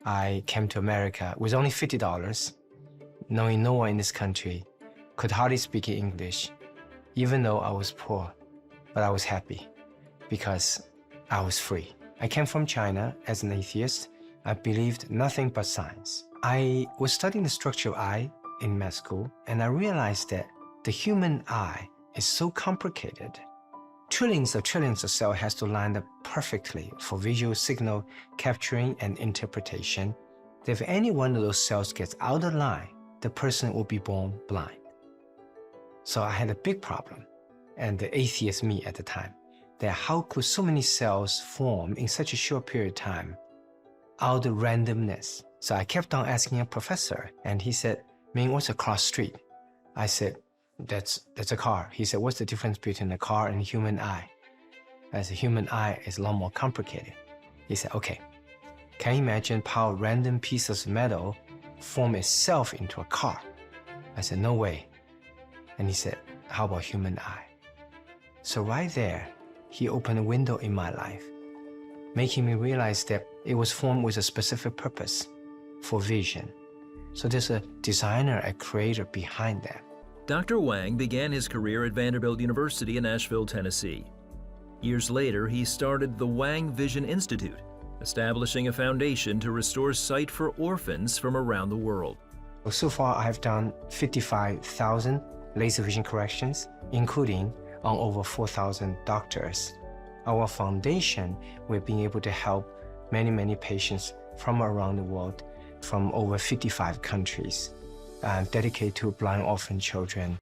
I came to America with only $50, knowing no one in this country, could hardly speak English, even though I was poor, but I was happy because I was free. I came from China as an atheist. I believed nothing but science. I was studying the structure of eye in med school, and I realized that the human eye is so complicated. Trillions of cells has to line up perfectly for visual signal capturing and interpretation. If any one of those cells gets out of line, the person will be born blind. So I had a big problem, and the atheist me at the time, that how could so many cells form in such a short period of time out of randomness? So I kept on asking a professor, and he said, Ming, what's a cross street? I said, that's a car. He said, what's the difference between a car and a human eye? I said, human eye is a lot more complicated. He said, okay, can you imagine how random pieces of metal form itself into a car? I said, no way. And he said, how about human eye? So right there, he opened a window in my life, making me realize that it was formed with a specific purpose for vision. So there's a designer, a creator behind that. Dr. Wang began his career at Vanderbilt University in Nashville, Tennessee. Years later, he started the Wang Vision Institute, establishing a foundation to restore sight for orphans from around the world. So far, I've done 55,000 laser vision corrections, including on over 4,000 doctors. Our foundation, we're being able to help many, many patients from around the world, from over 55 countries, dedicated to blind orphan children.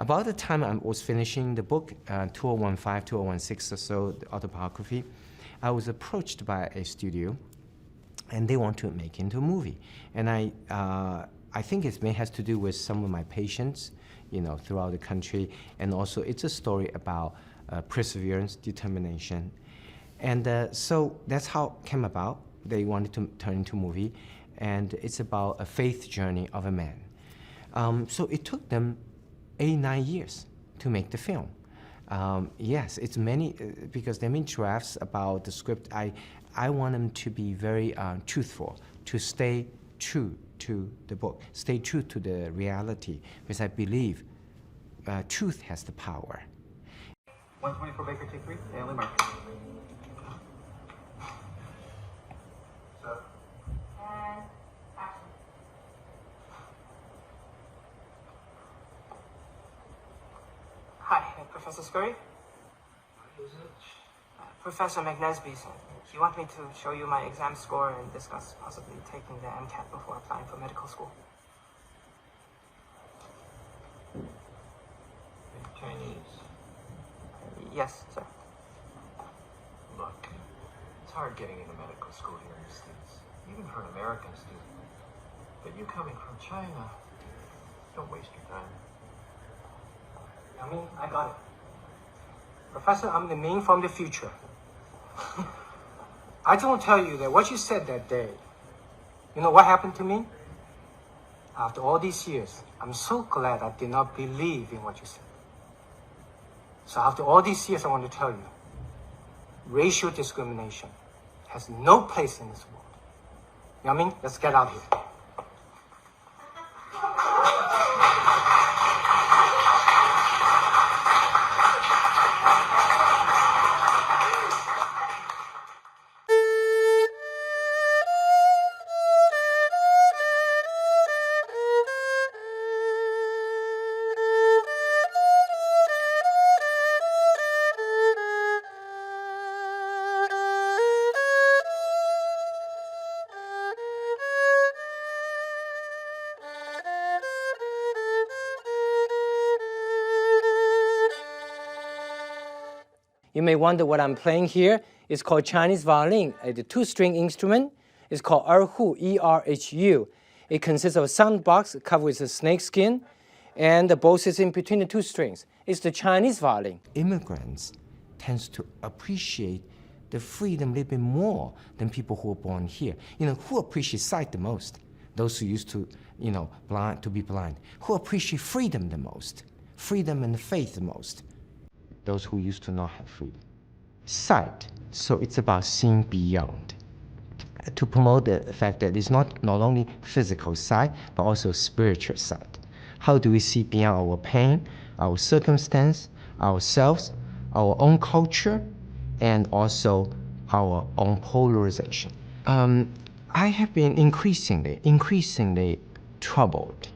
About the time I was finishing the book, 2015, 2016 or so, the autobiography, I was approached by a studio, and they want to make it into a movie. And I think it has to do with some of my patients, throughout the country, and also it's a story about perseverance, determination. And so that's how it came about. They wanted to turn into a movie, and it's about a faith journey of a man. So it took them 8-9 years to make the film. Yes, it's many, because there are many drafts about the script. I want them to be very truthful, to stay true to the book, stay true to the reality, because I believe truth has the power. 124 Baker, take 3, Stanley Mark. And action. Hi, Professor Scurry. What is it? Professor McNesby said he wants me to show you my exam score and discuss possibly taking the MCAT before applying for medical school. In Chinese. Yes, sir. Look, it's hard getting into medical school here in the States, even for an American student. But you coming from China, don't waste your time. I mean, I got it. Professor, I'm the Ming from the future. I don't tell you that what you said that day, you know what happened to me? After all these years, I'm so glad I did not believe in what you said. So after all these years, I want to tell you, racial discrimination has no place in this world. You know what I mean? Let's get out here. You may wonder what I'm playing here. It's called Chinese violin. It's a 2-string instrument. It's called erhu, E-R-H-U. It consists of a sound box covered with a snake skin, and the bows is in between the two strings. It's the Chinese violin. Immigrants tends to appreciate the freedom a little bit more than people who are born here. Who appreciate sight the most? Those who used to, be blind. Who appreciate freedom the most? Freedom and faith the most? Those who used to not have freedom. Sight, so it's about seeing beyond. To promote the fact that it's not only physical sight, but also spiritual sight. How do we see beyond our pain, our circumstance, ourselves, our own culture, and also our own polarization? I have been increasingly troubled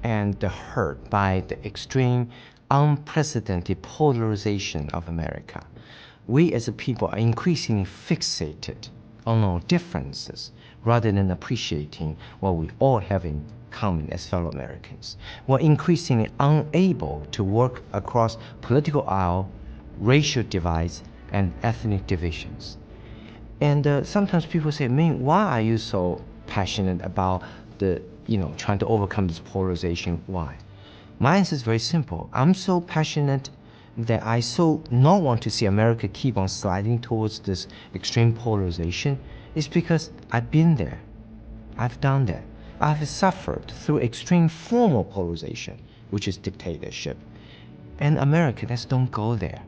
and hurt by the extreme, unprecedented polarization of America. We as a people are increasingly fixated on our differences rather than appreciating what we all have in common as fellow Americans. We're increasingly unable to work across political aisle, racial divides, and ethnic divisions. And sometimes people say, Ming, why are you so passionate about trying to overcome this polarization? Why? My answer is very simple. I'm so passionate that I so not want to see America keep on sliding towards this extreme polarization. It's because I've been there. I've done that. I've suffered through extreme form of polarization, which is dictatorship. And Americans don't go there.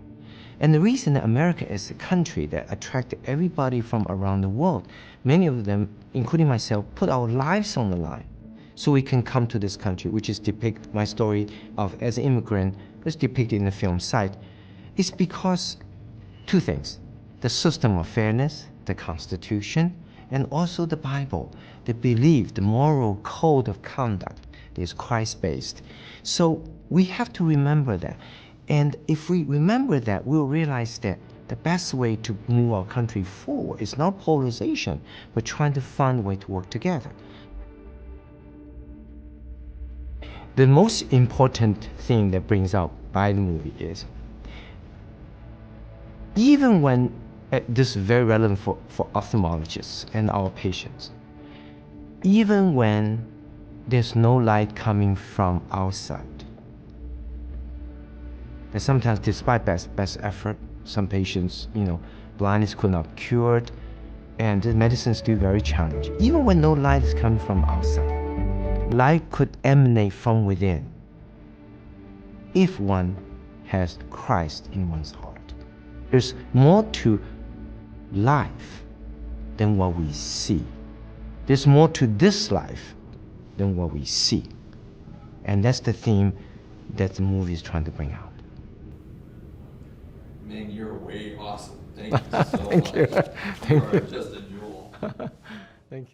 And the reason that America is a country that attracted everybody from around the world, many of them, including myself, put our lives on the line so we can come to this country, which is depict my story of as an immigrant, as depicted in the film Sight, is because two things: the system of fairness, the Constitution, and also the Bible, the belief, the moral code of conduct that is Christ-based. So we have to remember that. And if we remember that, we'll realize that the best way to move our country forward is not polarization, but trying to find a way to work together. The most important thing that brings out by the movie is, even when, this is very relevant for ophthalmologists and our patients, even when there's no light coming from outside, and sometimes despite best effort, some patients, blindness could not be cured, and the medicine is still very challenging. Even when no light is coming from outside, light could emanate from within if one has Christ in one's heart. There's more to life than what we see. There's more to this life than what we see. And that's the theme that the movie is trying to bring out. Ming, you're way awesome. Thank you so Thank much. you. You are just a jewel. Thank you.